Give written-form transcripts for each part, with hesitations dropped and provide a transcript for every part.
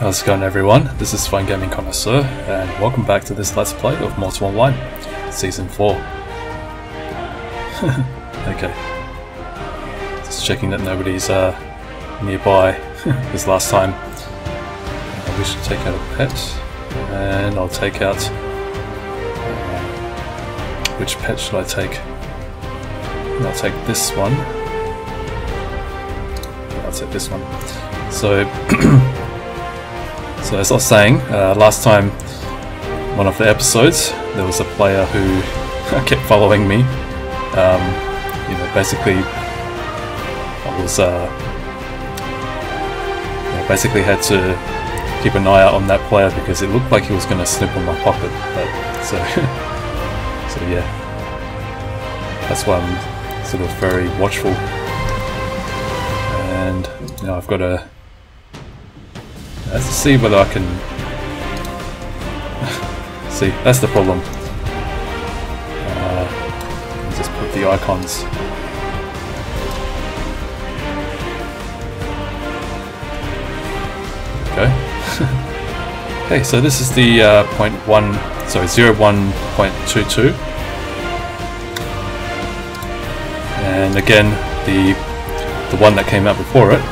How's it going, everyone? This is Fine Gaming Connoisseur, and welcome back to this Let's Play of Mortal Online, Season 4. Okay. Just checking that nobody's nearby, because last time we should take out a pet, and I'll take out... which pet should I take? I'll take this one. I'll take this one. So... So as I was saying, last time, one of the episodes, there was a player who kept following me. You know, basically, I was basically had to keep an eye out on that player because it looked like he was going to snip on my pocket. But, so yeah, that's why I'm sort of very watchful. And you know, I've got to. Let's see whether I can see. That's the problem. Just put the icons. Okay. Okay, so this is the 01.22, and again the one that came out before it.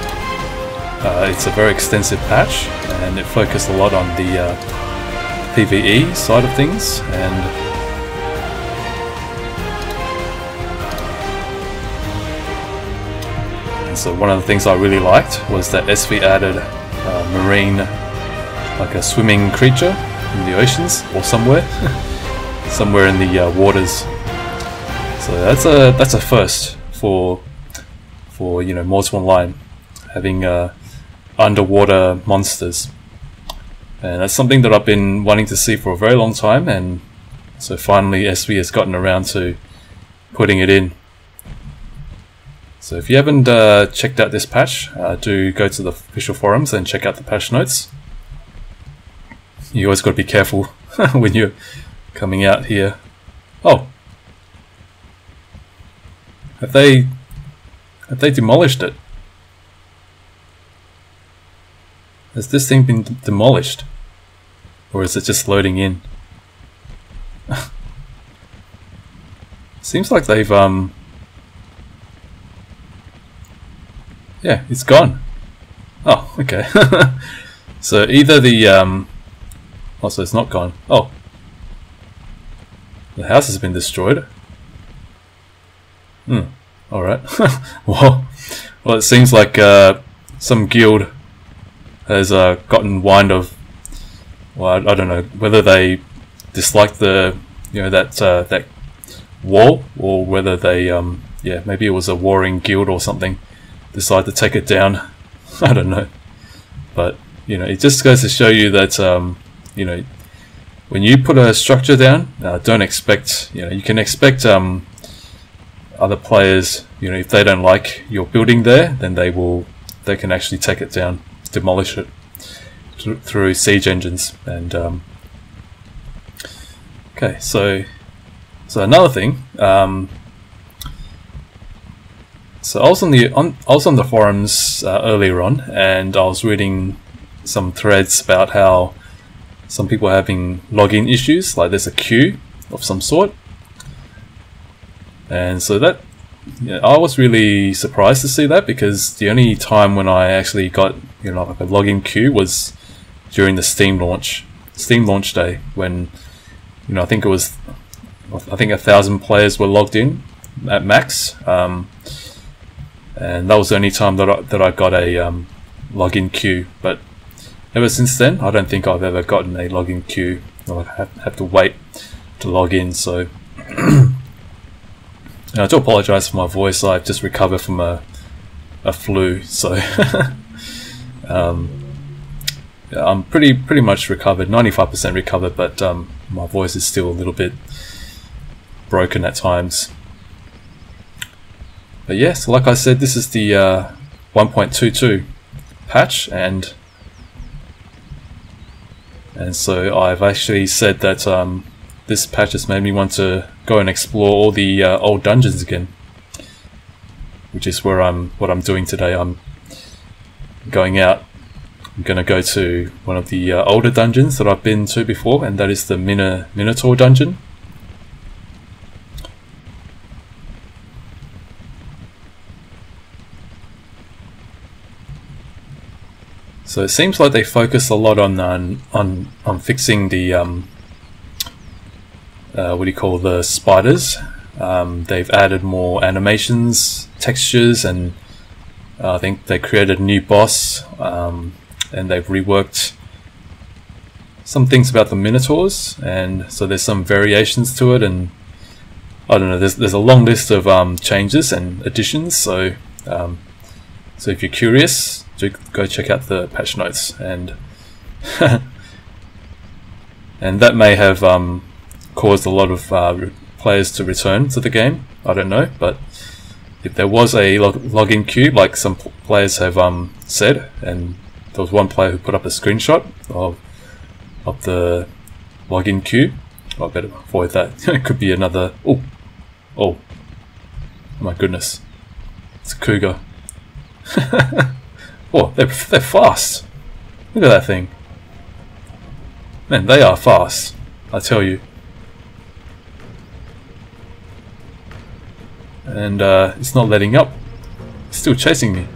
It's a very extensive patch, and it focused a lot on the PvE side of things, and so one of the things I really liked was that SV added marine, like a swimming creature in the oceans or somewhere, somewhere in the waters. So that's a first for you know, Mortal Online, having underwater monsters, and that's something that I've been wanting to see for a very long time, and so finally SV has gotten around to putting it in. So if you haven't checked out this patch, do go to the official forums and check out the patch notes. You always got to be careful when you're coming out here. Oh, have they demolished it? Has this thing been demolished? Or is it just loading in? Seems like they've yeah, it's gone. Oh, okay. So either the oh, so it's not gone. Oh, the house has been destroyed. Alright. Well, it seems like some guild has gotten wind of, well, I don't know whether they dislike the, you know, that wall, or whether they yeah, maybe it was a warring guild or something, decide to take it down. I don't know, but you know, it just goes to show you that you know, when you put a structure down, don't expect, you know, you can expect other players, you know, if they don't like your building there, then they can actually take it down, demolish it through siege engines. And okay, so another thing, so I was on the forums earlier on, and I was reading some threads about how some people are having login issues, like there's a queue of some sort, and so that, yeah, I was really surprised to see that, because the only time when I actually got, you know, like a login queue was during the Steam launch day, when, you know, I think 1,000 players were logged in at max, and that was the only time that I got a login queue. But ever since then, I don't think I've ever gotten a login queue. I have to wait to log in. So I do apologise for my voice. I've just recovered from a flu, so yeah, I'm pretty much recovered, 95% recovered, but my voice is still a little bit broken at times. But yeah, so like I said, this is the 1.22 patch, and so I've actually said that this patch has made me want to go and explore all the old dungeons again, which is what I'm doing today. I'm going out I'm going to go to one of the older dungeons that I've been to before, and that is the Minotaur dungeon. So it seems like they focus a lot on fixing the what do you call the spiders. They've added more animations, textures, and I think they created a new boss, and they've reworked some things about the Minotaurs, and so there's some variations to it, and I don't know, there's a long list of changes and additions, so so if you're curious, do go check out the patch notes, and and that may have caused a lot of players to return to the game. I don't know, but if there was a login queue, like some players have said, and there was one player who put up a screenshot of the login queue. I better avoid that. It could be another. Oh my goodness! It's a cougar. Oh, they're fast. Look at that thing. Man, they are fast, I tell you. And it's not letting up. It's still chasing me.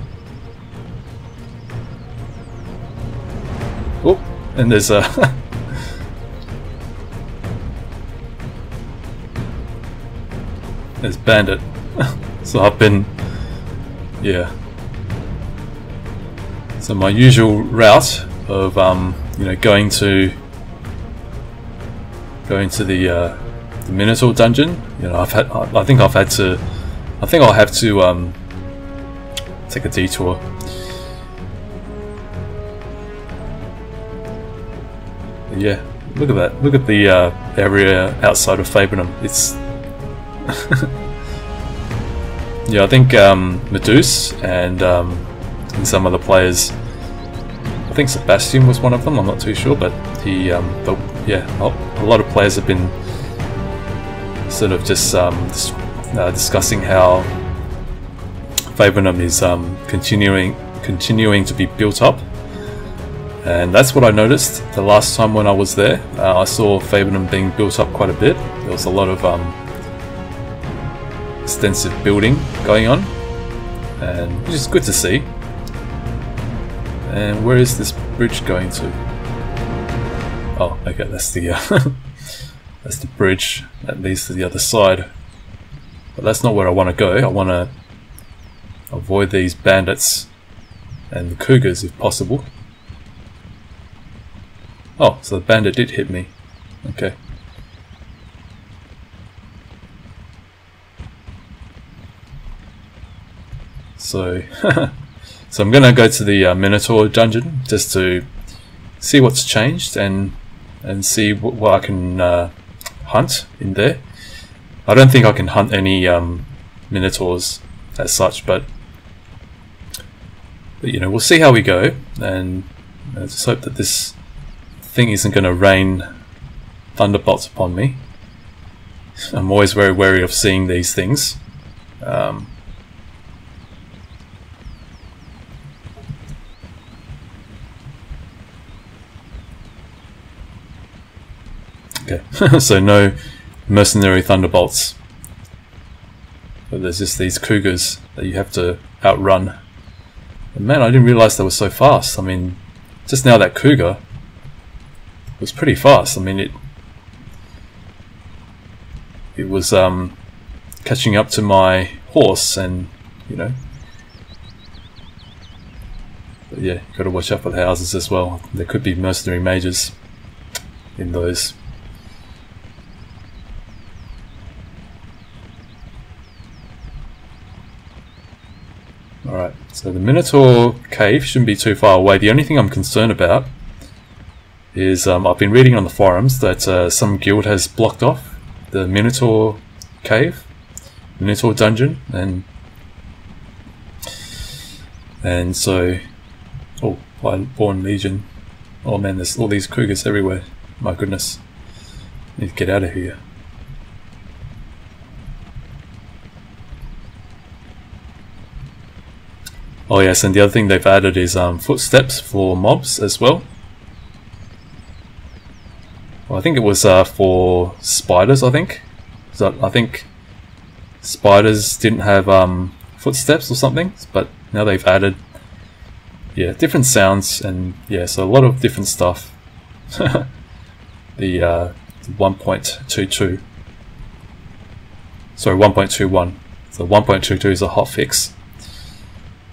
Oh, and there's a there's Bandit. So I've been, yeah. So my usual route of you know, going to the Minotaur dungeon, you know, I think I'll have to take a detour. But yeah, look at that. Look at the area outside of Fabenham. It's yeah, I think Meduse and some other players, I think Sebastian was one of them, I'm not too sure, but he but yeah, a lot of players have been sort of just discussing how Fabenham is continuing to be built up, and that's what I noticed the last time when I was there. I saw Fabenham being built up quite a bit. There was a lot of extensive building going on, and which is good to see. And where is this bridge going to? Oh, okay, that's the that's the bridge that leads to the other side. But that's not where I want to go. I want to avoid these bandits and the cougars if possible. Oh, so the bandit did hit me. Okay. So, so I'm gonna go to the Minotaur dungeon just to see what's changed and see what I can hunt in there. I don't think I can hunt any Minotaurs as such, but you know, we'll see how we go, and I just hope that this thing isn't going to rain thunderbolts upon me. I'm always very wary of seeing these things. Okay, so no mercenary thunderbolts, but there's just these cougars that you have to outrun. And man, I didn't realize they were so fast. I mean, just now that cougar was pretty fast. I mean, it was catching up to my horse, and you know. But yeah, got to watch out for the houses as well. There could be mercenary mages in those. Alright, so the Minotaur Cave shouldn't be too far away. The only thing I'm concerned about is I've been reading on the forums that some guild has blocked off the Minotaur Cave, Minotaur Dungeon, and so, oh, Born Legion. Oh man, there's all these cougars everywhere. My goodness, need to get out of here. Oh yes, and the other thing they've added is footsteps for mobs as well. Well, I think it was for spiders, I think. So I think spiders didn't have footsteps or something, but now they've added, yeah, different sounds, and yeah, so a lot of different stuff. The 1.22, sorry, 1.21. So 1.22 is a hotfix,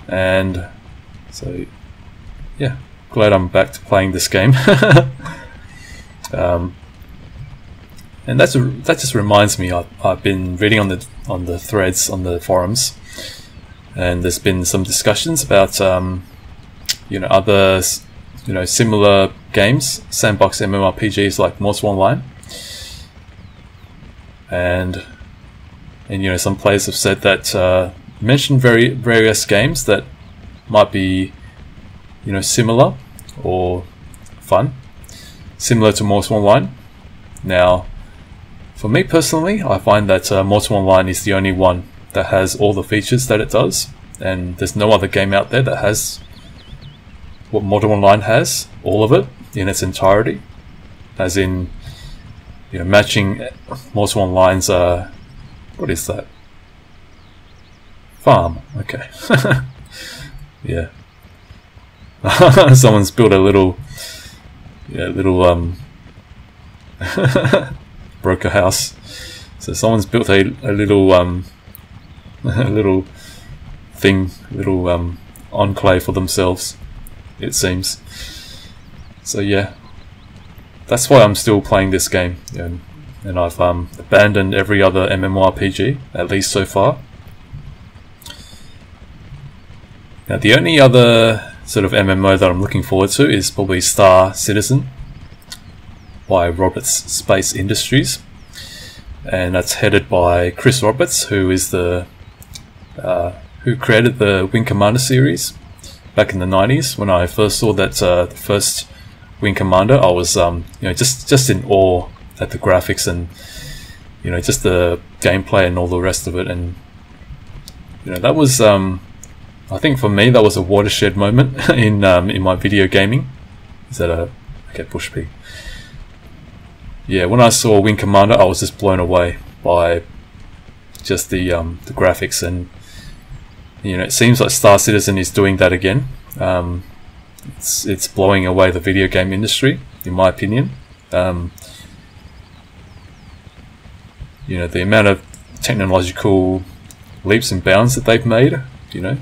and so yeah, glad I'm back to playing this game. And that just reminds me, I've been reading on the threads on the forums, and there's been some discussions about you know, other, you know, similar games, sandbox MMORPGs like Minotaur Online, and you know, some players have said that mentioned various games that might be, you know, similar or fun, similar to Minotaur Online. Now, for me personally, I find that Minotaur Online is the only one that has all the features that it does, and there's no other game out there that has what Minotaur Online has, all of it in its entirety, as in, you know, matching Minotaur Online's what is that? Farm. Okay. Yeah. Someone's built a little, yeah, broke a house. So someone's built a little a little thing, little enclave for themselves, it seems. So yeah, that's why I'm still playing this game, and I've abandoned every other MMORPG, at least so far. Now the only other sort of MMO that I'm looking forward to is probably Star Citizen by Roberts Space Industries, and that's headed by Chris Roberts, who is the who created the Wing Commander series back in the 90s. When I first saw that the first Wing Commander, I was you know, just in awe at the graphics and, you know, just the gameplay and all the rest of it. And you know, that was I think for me that was a watershed moment in my video gaming. Is that a okay, bush pig? Yeah, when I saw Wing Commander, I was just blown away by just the graphics, and you know, it seems like Star Citizen is doing that again. It's blowing away the video game industry, in my opinion. You know, the amount of technological leaps and bounds that they've made, you know,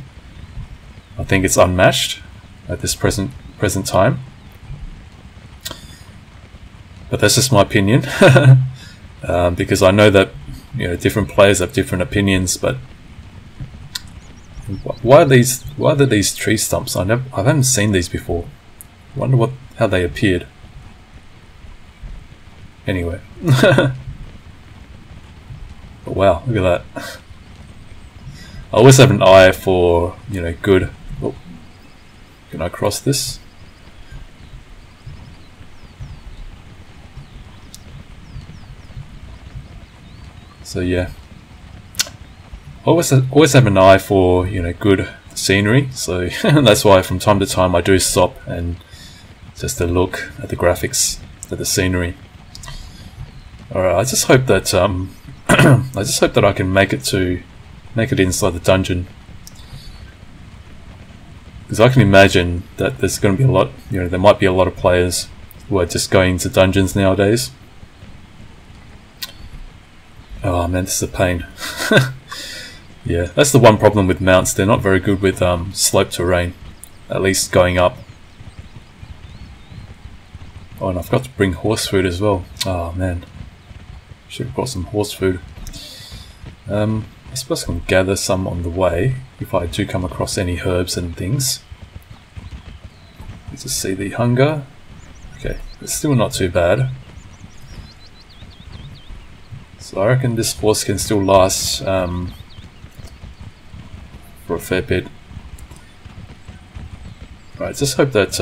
I think it's unmatched at this present time. But that's just my opinion, because I know that, you know, different players have different opinions. But why are these tree stumps? I haven't seen these before. I wonder how they appeared. Anyway, but wow, look at that! I always have an eye for, you know, good. Oh, can I cross this? So yeah, always have an eye for, you know, good scenery. So that's why from time to time I do stop and just to look at the graphics, at the scenery. All right, I just hope that I can make it inside the dungeon, because I can imagine that there's going to be a lot. You know, there might be a lot of players who are just going to dungeons nowadays. Oh man, this is a pain. Yeah, that's the one problem with mounts. They're not very good with slope terrain, at least going up. Oh, and I forgot to bring horse food as well. Oh man, should have brought some horse food. I suppose I can gather some on the way if I do come across any herbs and things. Let's just see the hunger. Okay, it's still not too bad. So I reckon this force can still last for a fair bit. Right, just hope that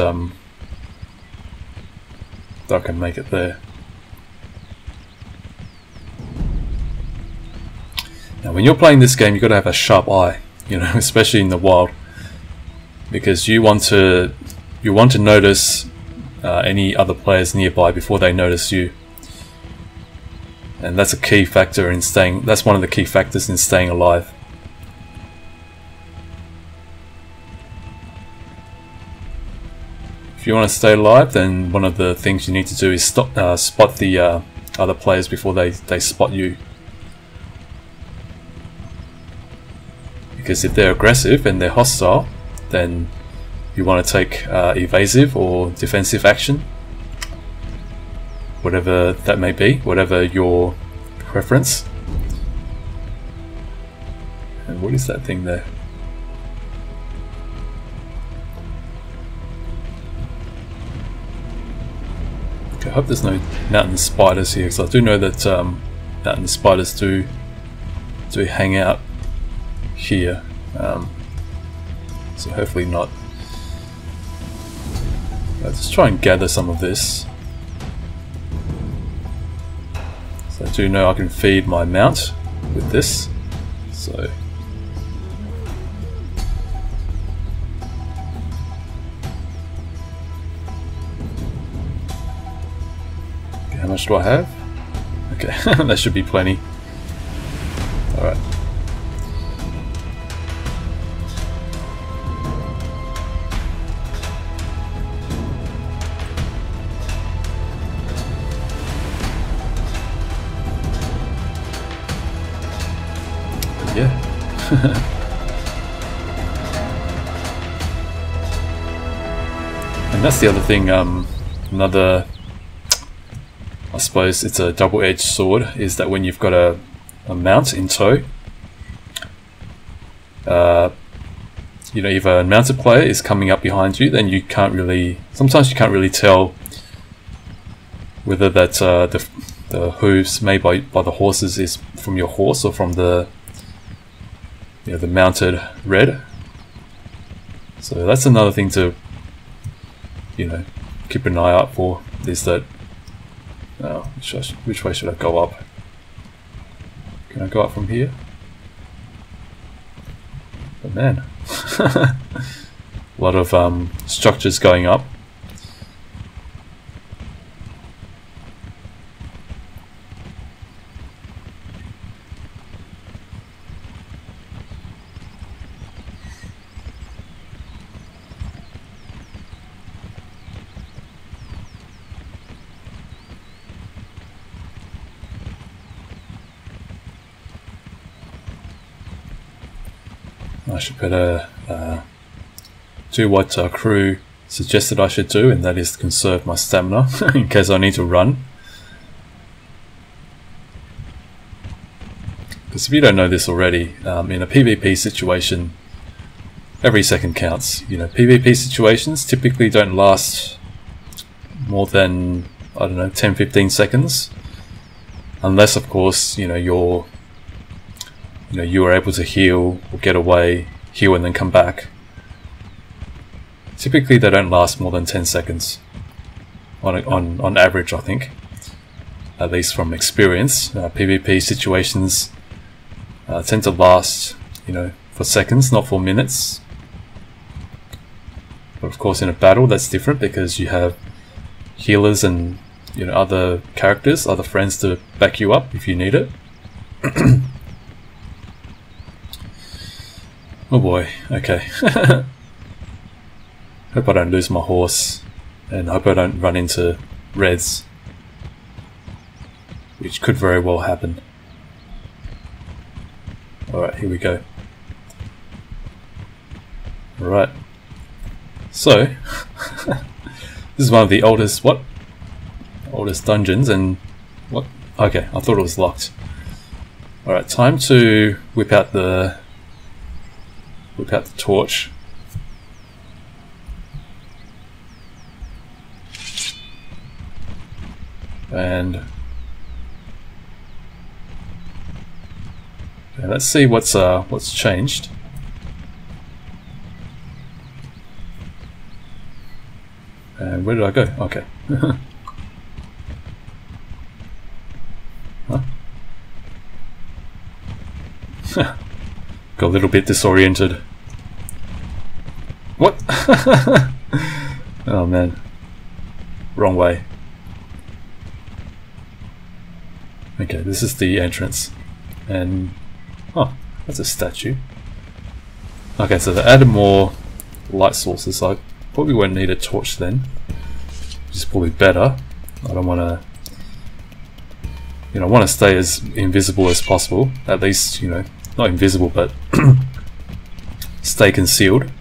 I can make it there. Now when you're playing this game, you've got to have a sharp eye, you know, especially in the wild. because you want to notice any other players nearby before they notice you, and that's a key factor in staying. That's one of the key factors in staying alive. If you want to stay alive, then one of the things you need to do is spot the other players before they spot you. Because if they're aggressive and they're hostile, then you want to take evasive or defensive action. Whatever that may be, whatever your preference. And what is that thing there? Okay, I hope there's no mountain spiders here, because I do know that mountain spiders do hang out here, so hopefully not. Let's try and gather some of this. So I do know I can feed my mount with this, so okay, how much do I have? Okay, that should be plenty. Alright. Yeah. And that's the other thing, another, I suppose it's a double-edged sword, is that when you've got a mount in tow, you know, if a mounted player is coming up behind you, then you can't really, sometimes you can't really tell whether that the hooves made by the horses is from your horse or from the the mounted red. So that's another thing to keep an eye out for, is that which way should I go up? Can I go up from here? Oh man, a lot of structures going up. I should better do what our crew suggested I should do, and that is conserve my stamina in case I need to run. Because if you don't know this already, in a PvP situation, every second counts. PvP situations typically don't last more than, I don't know, 10-15 seconds, unless of course you are able to heal or get away, heal and then come back. Typically they don't last more than 10 seconds on average, I think, at least from experience. PvP situations tend to last for seconds, not for minutes. But of course in a battle that's different, because you have healers and other characters, other friends to back you up if you need it. Oh boy, okay. Hope I don't lose my horse, and hope I don't run into reds, which could very well happen. Alright, here we go. Alright. So, this is one of the oldest dungeons, and what? Okay, I thought it was locked. Alright, time to whip out the torch. And okay, let's see what's changed. And where did I go? Okay. Huh? Got a little bit disoriented. What? Oh man. Wrong way. Okay, this is the entrance. And... oh, that's a statue. Okay, so they added more light sources, so I probably won't need a torch then. Which is probably better. I don't want to... you know, I want to stay as invisible as possible. At least, you know, not invisible, but stay concealed.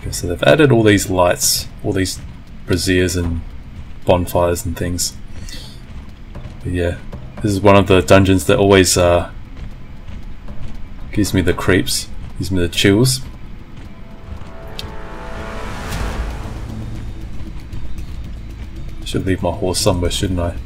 Okay, so they've added all these lights, all these braziers and bonfires and things. But yeah, this is one of the dungeons that always gives me the creeps, gives me the chills. I should leave my horse somewhere, shouldn't I?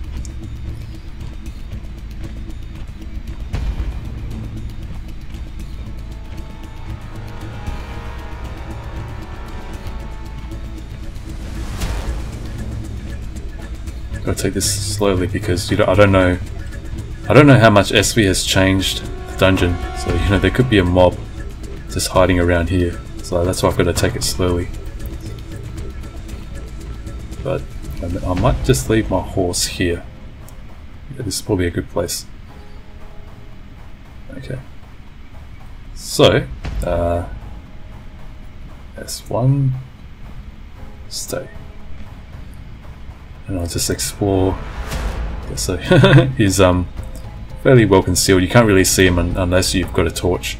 Gotta take this slowly because I don't know how much SV has changed the dungeon, so you know there could be a mob just hiding around here, so that's why I've got to take it slowly. But I might just leave my horse here. Yeah, this is probably a good place. Okay, so S1 stay. And I'll just explore. Okay, so he's fairly well concealed. You can't really see him unless you've got a torch.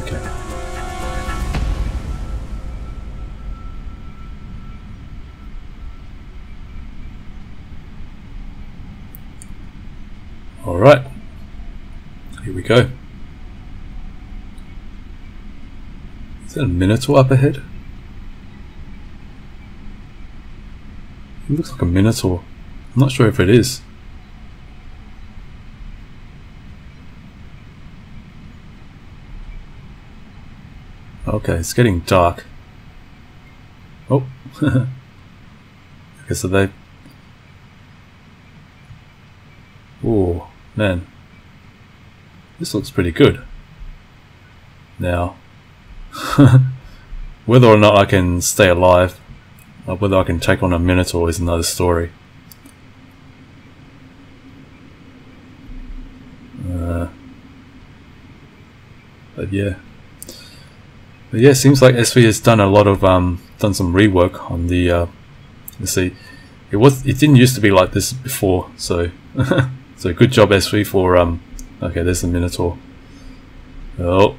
Okay. All right. Here we go. Is that a Minotaur up ahead? It looks like a Minotaur. I'm not sure if it is. Okay, it's getting dark. Oh. Okay, so they... oh, man. This looks pretty good. Now... whether or not I can stay alive, or whether I can take on a Minotaur is another story. But yeah, seems like SV has done a lot of done some rework on the. Let's see, it didn't used to be like this before, so so good job SV for okay, there's the Minotaur. Oh.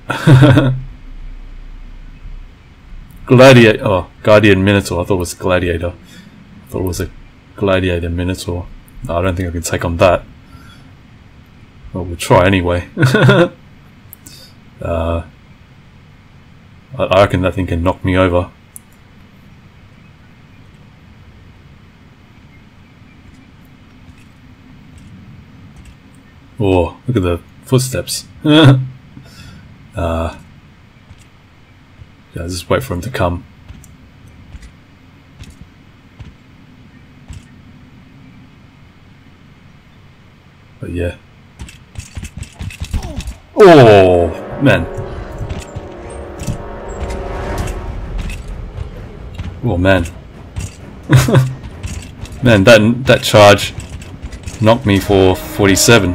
Gladiator, oh, Guardian Minotaur. I thought it was Gladiator. I thought it was a Gladiator Minotaur. No, I don't think I can take on that. Well, we'll try anyway. I reckon that thing can knock me over. Oh, look at the footsteps. Yeah, just wait for him to come. But yeah. Oh man. Oh man. Man, that charge knocked me for 47.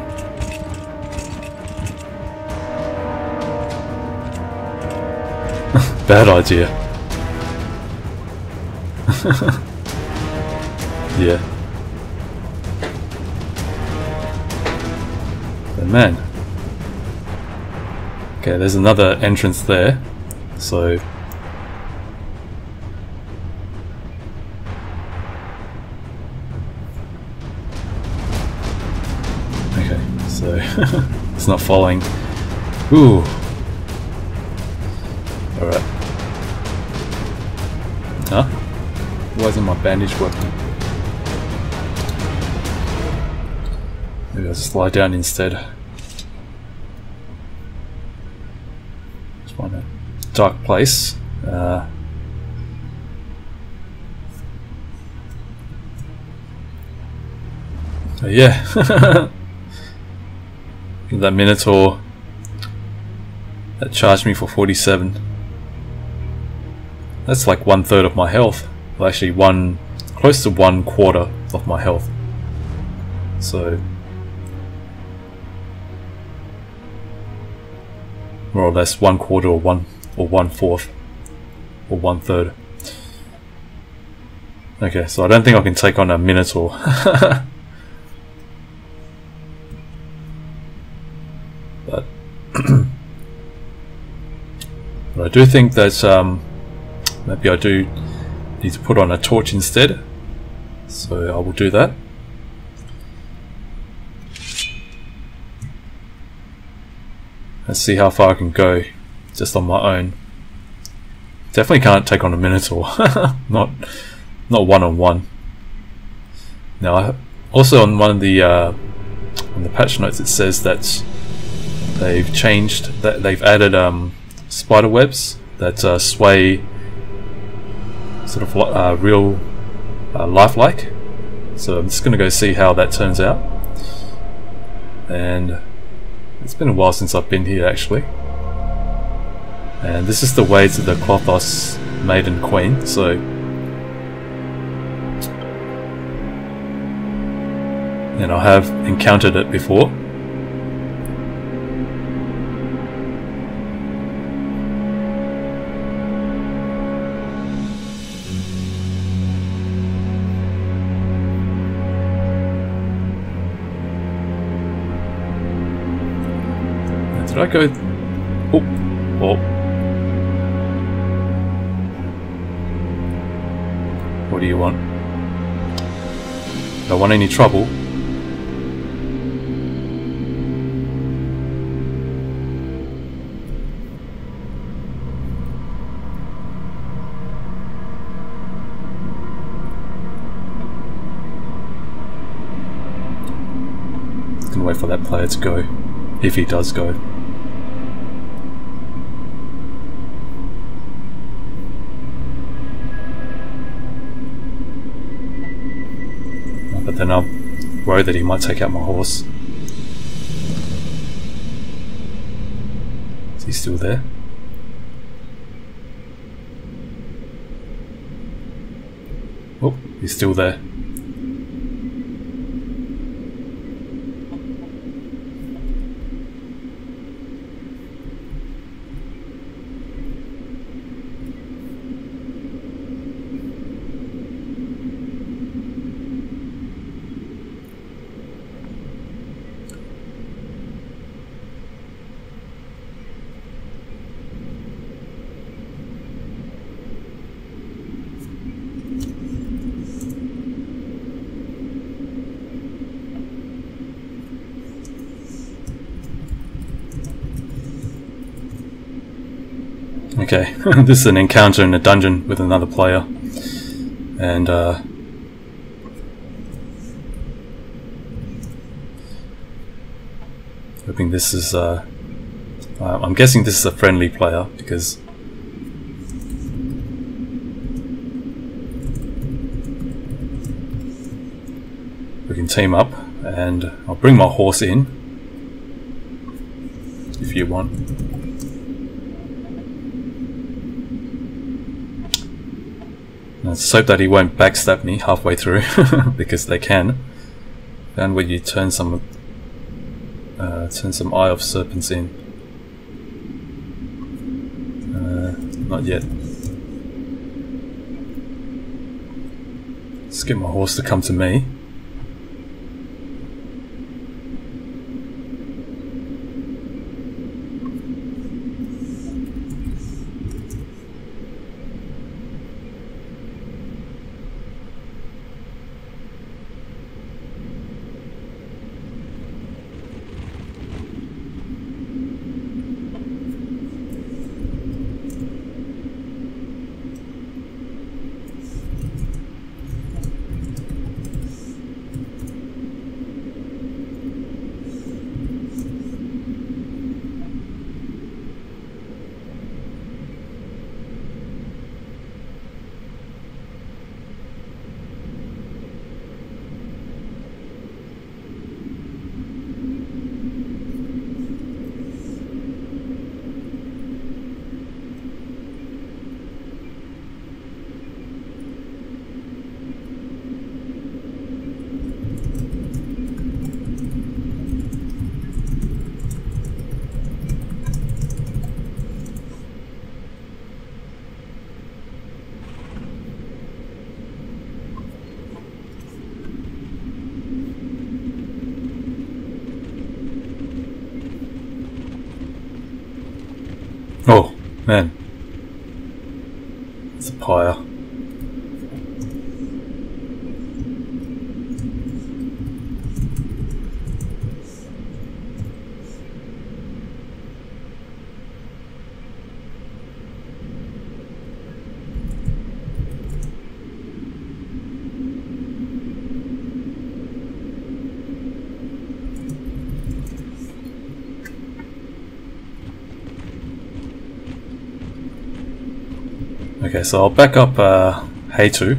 Bad idea. Yeah. But man. Okay, there's another entrance there. So okay, so it's not following. Ooh. Alright. Huh? Why isn't my bandage working? Maybe I'll just lie down instead. Just find a dark place. Yeah. That Minotaur that charged me for 47. That's like 1/3 of my health. Well, actually close to 1/4 of my health. So more or less 1/4 or 1/4 or 1/3. Okay, so I don't think I can take on a Minotaur. But I do think that maybe I do need to put on a torch instead. So I will do that. Let's see how far I can go just on my own. Definitely can't take on a Minotaur. Not one-on-one. Now, also on one of the on the patch notes, it says that they've changed, that they've added spider webs that sway sort of real lifelike. So I'm just going to go see how that turns out. And it's been a while since I've been here actually. And this is the way to the Clothos Maiden Queen. So and I have encountered it before. Did I go? Oh. What do you want? Don't want any trouble. Gonna wait for that player to go, if he does go. But then I'm worried that he might take out my horse. Is he still there? Oh, he's still there. Okay, this is an encounter in a dungeon with another player, and hoping this is I'm guessing this is a friendly player because we can team up, and I'll bring my horse in if you want. Let's hope that he won't backstab me halfway through, because they can. And when you turn some Eye of Serpents in. Not yet. Let's get my horse to come to me. Oh, man. It's a pyre. Okay, so I'll back up Hey2.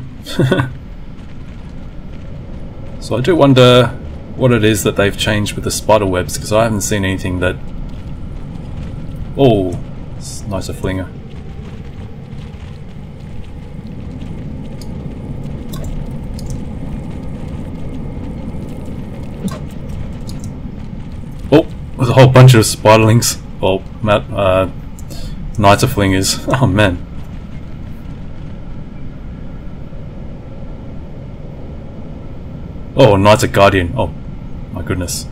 So I do wonder what it is that they've changed with the spider webs, because I haven't seen anything that... Oh, it's nice a flinger. Oh, there's a whole bunch of spiderlings. Well, Knights of Flingers. Oh man. Oh, Knights of Guardian. Oh, my goodness.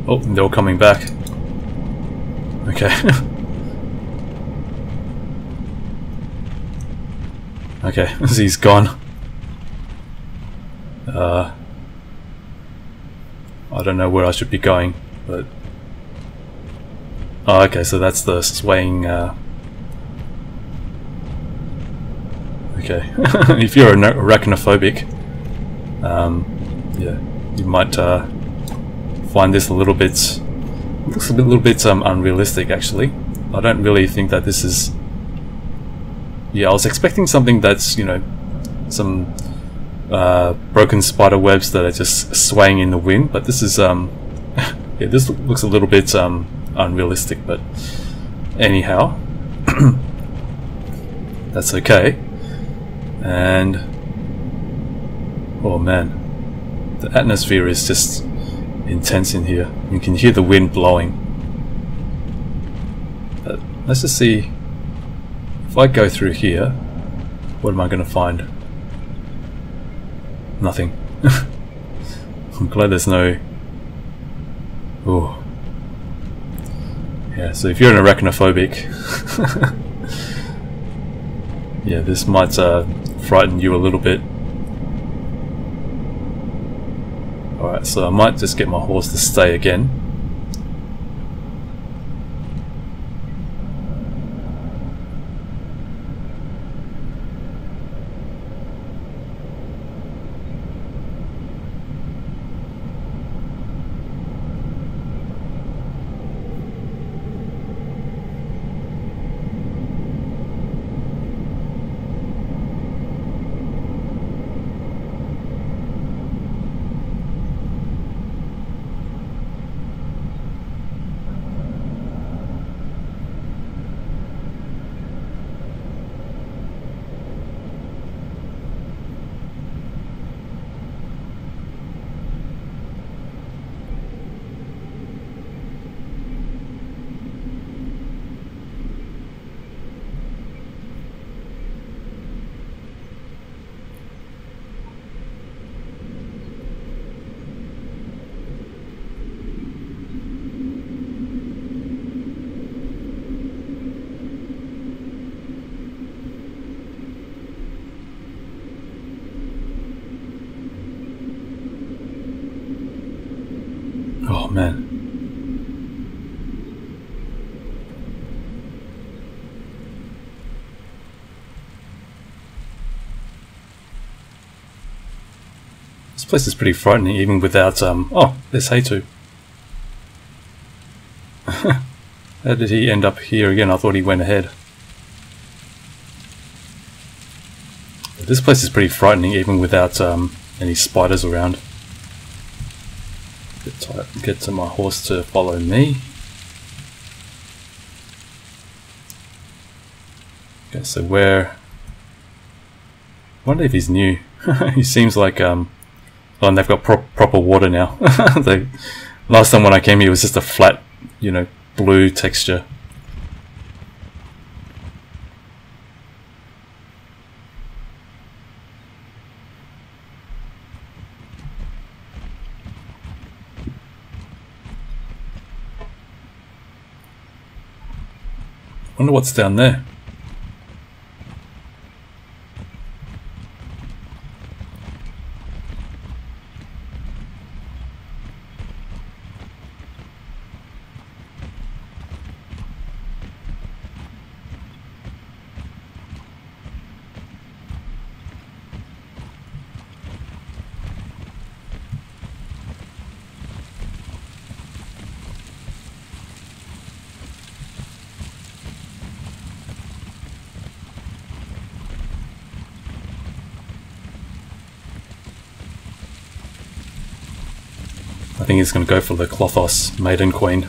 Oh, they're all coming back. Okay. Okay, he's gone. I don't know where I should be going, but... Oh, okay, so that's the swaying... Okay, if you're arachnophobic, yeah, you might find this a little bit... looks a little bit unrealistic, actually. I don't really think that this is... Yeah, I was expecting something that's, you know, some broken spider webs that are just swaying in the wind, but this is, yeah, this looks a little bit unrealistic, but anyhow, that's okay. And, oh man, the atmosphere is just intense in here. You can hear the wind blowing. But let's just see. If I go through here, what am I going to find? Nothing. I'm glad there's no... Oh. Yeah, so if you're an arachnophobic, yeah, this might frighten you a little bit. Alright, so I might just get my horse to stay again. Oh man. This place is pretty frightening even without oh, there's Hey2. How did he end up here again? I thought he went ahead. This place is pretty frightening even without any spiders around. Get to my horse to follow me. Okay, so where... I wonder if he's new. He seems like... Oh, and they've got proper water now. Last time when I came here it was just a flat, you know, blue texture. Wonder what's down there. I think he's going to go for the Clothos Maiden Queen.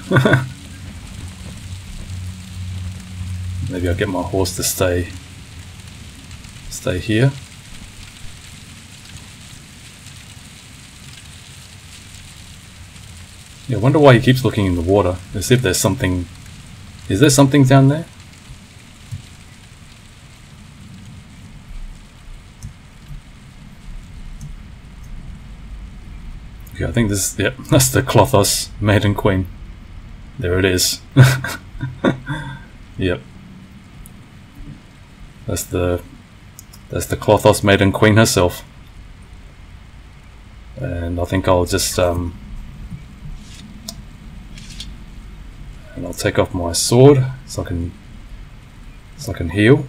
Maybe I'll get my horse to stay here. Yeah, I wonder why he keeps looking in the water, as if there's something. Is there something down there? Okay, I think this, yep, that's the Clothos Maiden Queen. There it is. Yep. That's the Clothos Maiden Queen herself. And I think I'll just and I'll take off my sword so I can heal.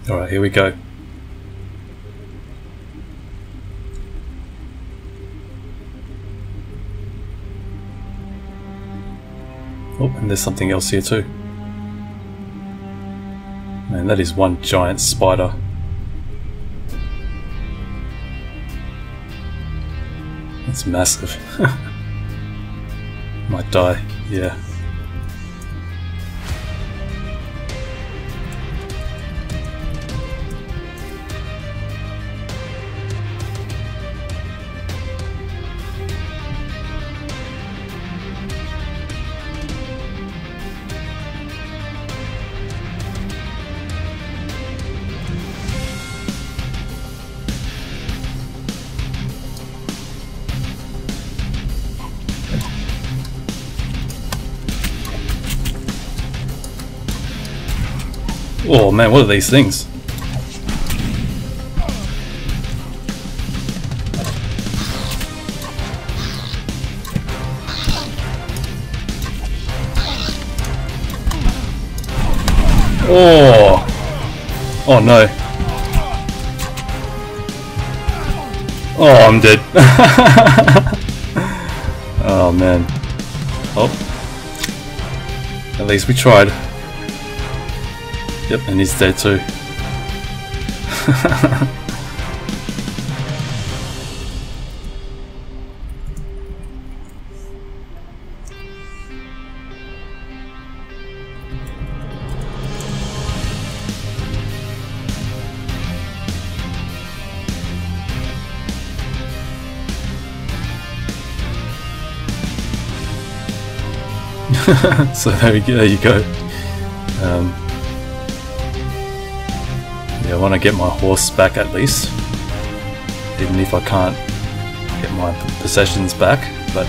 Alright, here we go. Oh, and there's something else here too. Man, that is one giant spider. It's massive. Might die, yeah. Oh man, what are these things? Oh! Oh no. Oh, I'm dead. Oh man. Oh. At least we tried. Yep, and he's dead too. So there you go. Yeah, I want to get my horse back at least, even if I can't get my possessions back. But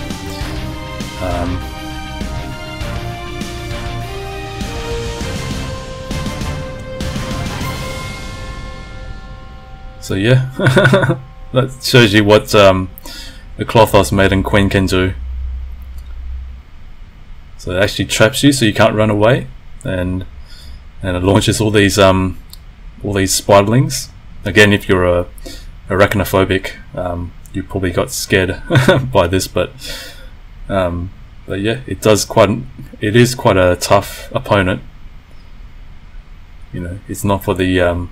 so yeah, that shows you what the Clothos Maiden Queen can do. So it actually traps you so you can't run away, and it launches all these spiderlings. Again, if you're arachnophobic, you probably got scared by this, but yeah, it is quite a tough opponent. You know, it's not for the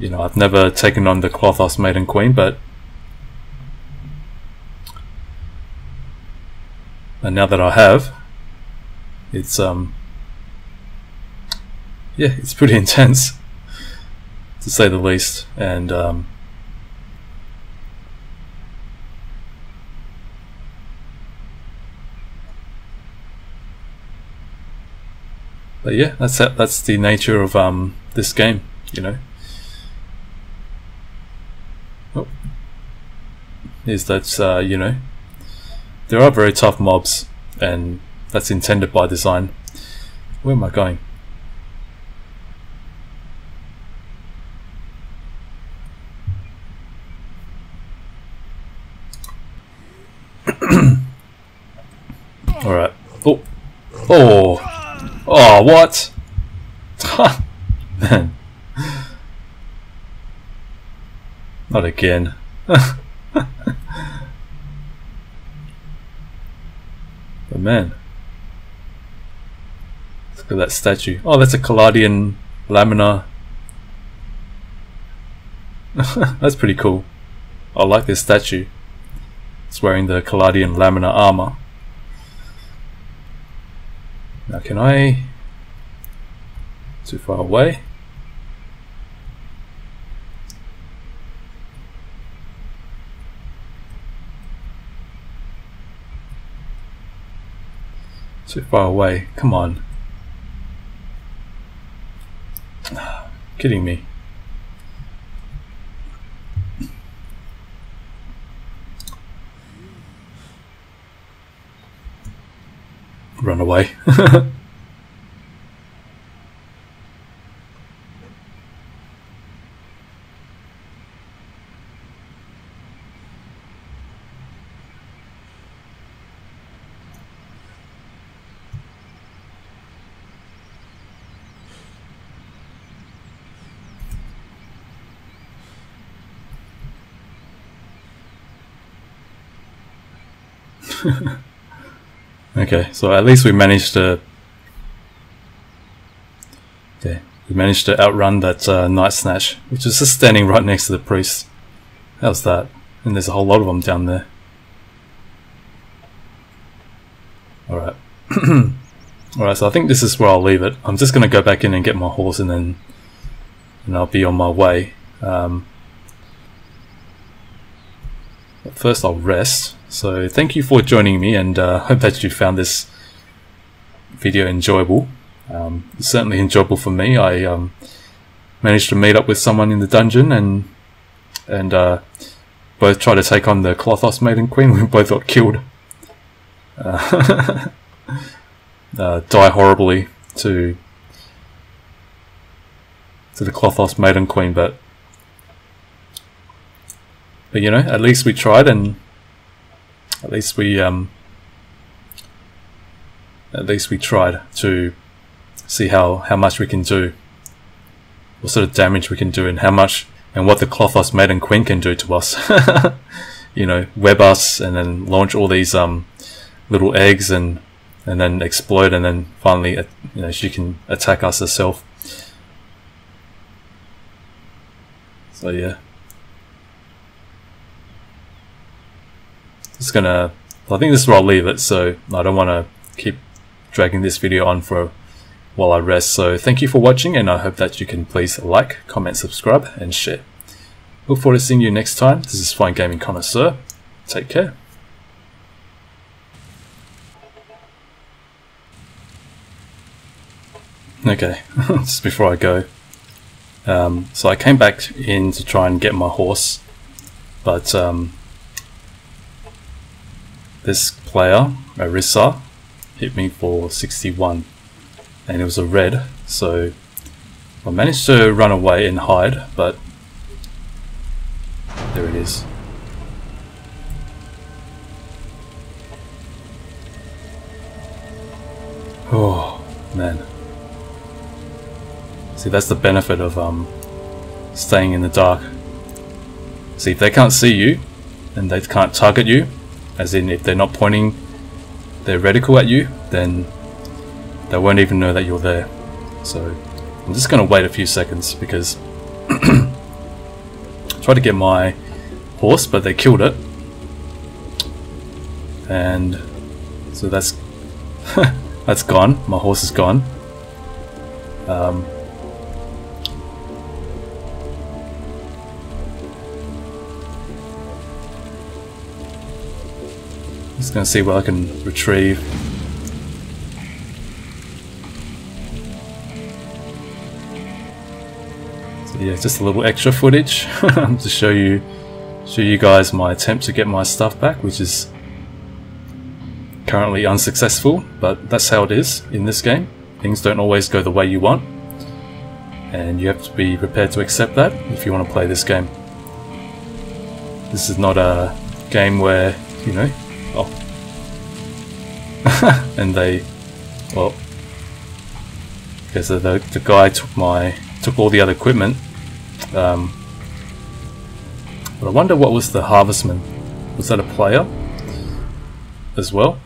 you know, I've never taken on the Clothos Maiden Queen, but and now that I have, it's yeah, it's pretty intense, to say the least. And but yeah, that's the nature of this game, you know. Oh, is that you know, there are very tough mobs, and that's intended by design. Where am I going? Alright. Oh! Oh! Oh, what? Man. Not again. But man. Look at that statue. Oh, that's a Caladian Lamina. That's pretty cool. I like this statue. It's wearing the Caladian Lamina armor. Now can I... Too far away? Too far away, come on. Kidding me. Run away. Okay, so at least we managed to outrun that night snatch, which is just standing right next to the priest. How's that? And there's a whole lot of them down there. Alright. Alright, so I think this is where I'll leave it. I'm just going to go back in and get my horse, and then I'll be on my way. But first I'll rest. So thank you for joining me, and hope that you found this video enjoyable. It's certainly enjoyable for me. I managed to meet up with someone in the dungeon, and both tried to take on the Clothos Maiden Queen. We both got killed. Die horribly to the Clothos Maiden Queen, but you know, at least we tried, and at least we tried to see how much we can do, what sort of damage we can do, and how much, and what the Clothos Maiden Queen can do to us. You know, web us and then launch all these little eggs and then explode, and then finally, you know, she can attack us herself. So yeah. I think this is where I'll leave it, so I don't want to keep dragging this video on for while I rest. So thank you for watching, and I hope that you can please like, comment, subscribe, and share. Look forward to seeing you next time. This is Fine Gaming Connoisseur. Take care. Okay, just before I go. So I came back in to try and get my horse, but this player, Marissa, hit me for 61, and it was a red, so I managed to run away and hide, but there it is. Oh man. See, that's the benefit of staying in the dark. See, if they can't see you and they can't target you, as in if they're not pointing their reticle at you, then they won't even know that you're there. So I'm just going to wait a few seconds because I tried to get my horse, but they killed it, and so that's that's gone. My horse is gone. Just gonna see what I can retrieve. So yeah, just a little extra footage to show you guys my attempt to get my stuff back, which is currently unsuccessful, but that's how it is in this game. Things don't always go the way you want, and you have to be prepared to accept that if you want to play this game. This is not a game where, you know, oh, and they, well, because the guy took all the other equipment. But I wonder what was the harvestman. Was that a player as well?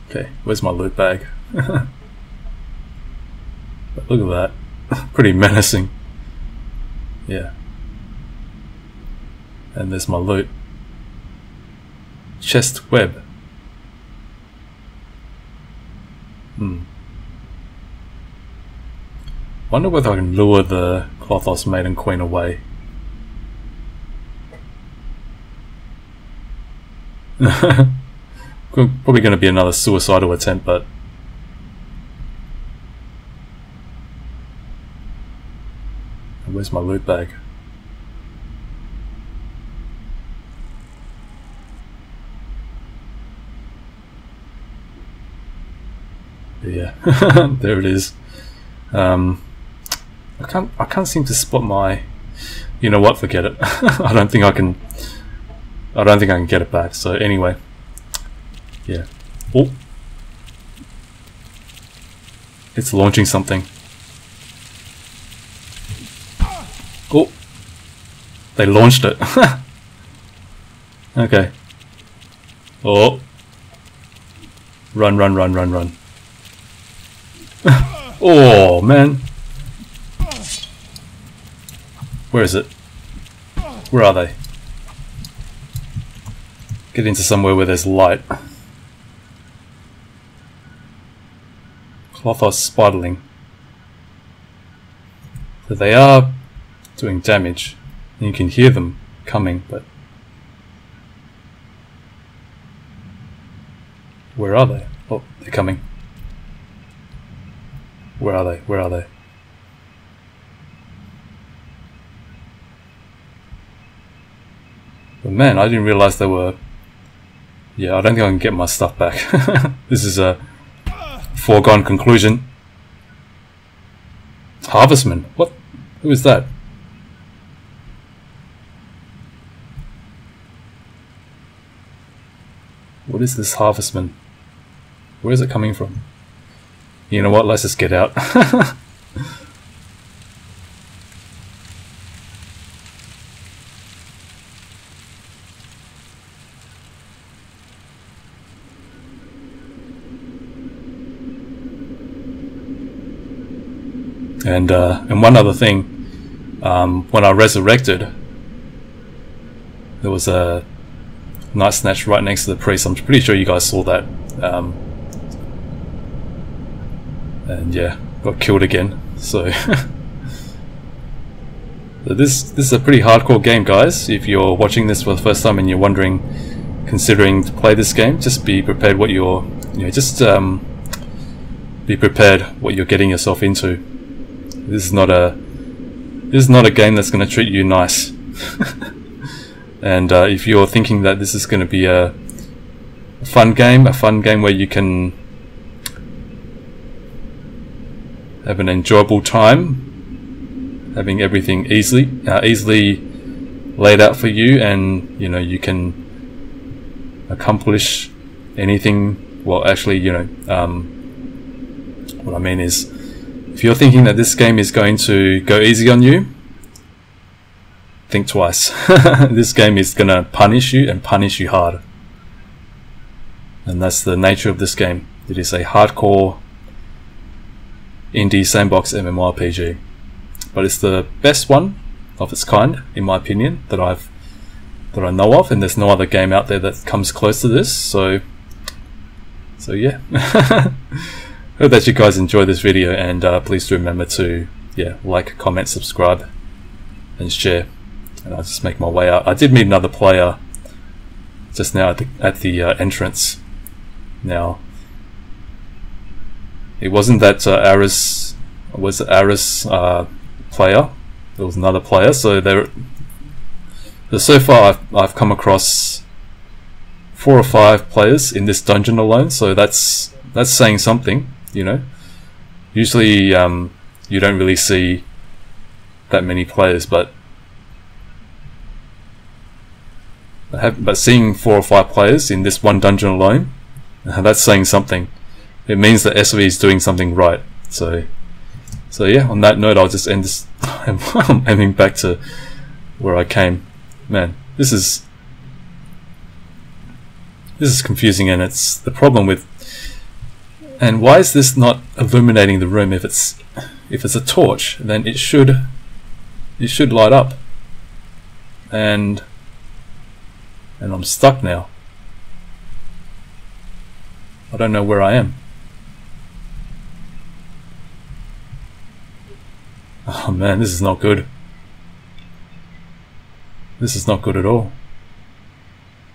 Okay, where's my loot bag? But look at that. Pretty menacing. Yeah. And there's my loot. Chest web. Wonder whether I can lure the Clothos Maiden Queen away. Probably going to be another suicidal attempt, but where's my loot bag? Yeah, there it is. I can't seem to spot my. You know what? Forget it. I don't think I can get it back. So anyway, yeah. Oh, it's launching something. Oh, they launched it. Okay. Oh, run, run, run, run, run. Oh man, where is it? Where are they? Get into somewhere where there's light. Clothos spiderling. So they are doing damage, and you can hear them coming, but where are they? Oh, they're coming. Where are they? Where are they? But man, I didn't realize they were. Yeah, I don't think I can get my stuff back. This is a foregone conclusion. Harvestman? What? Who is that? What is this harvestman? Where is it coming from? You know what, let's just get out. And one other thing, when I resurrected, there was a night snatch right next to the priest. I'm pretty sure you guys saw that. And yeah, got killed again. So this is a pretty hardcore game, guys. If you're watching this for the first time and you're considering to play this game, just be prepared what you're, be prepared what you're getting yourself into. This is not a game that's going to treat you nice. And if you're thinking that this is going to be a fun game where you can have an enjoyable time, having everything easily laid out for you, and you can accomplish anything. Well, actually, what I mean is, if you're thinking that this game is going to go easy on you, think twice. This game is gonna punish you, and punish you hard. And that's the nature of this game. It is a hardcore indie sandbox MMORPG. But it's the best one of its kind, in my opinion, that I know of, and there's no other game out there that comes close to this. So yeah. Hope that you guys enjoy this video, and please do remember to like, comment, subscribe, and share. And I'll just make my way out. I did meet another player just now at the entrance. Now, it wasn't that Aris player. There was another player. So so far I've come across 4 or 5 players in this dungeon alone. So that's saying something, you know. Usually you don't really see that many players, but seeing 4 or 5 players in this one dungeon alone, that's saying something. It means that SV is doing something right. So yeah, on that note, I'll just end this. I'm aiming back to where I came. Man, this is confusing, and it's the problem with. And why is this not illuminating the room? If it's a torch, then it should light up. And I'm stuck now. I don't know where I am. Oh man, this is not good. This is not good at all.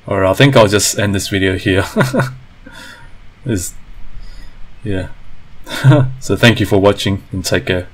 Alright, I think I'll just end this video here. Yeah. So thank you for watching, and take care.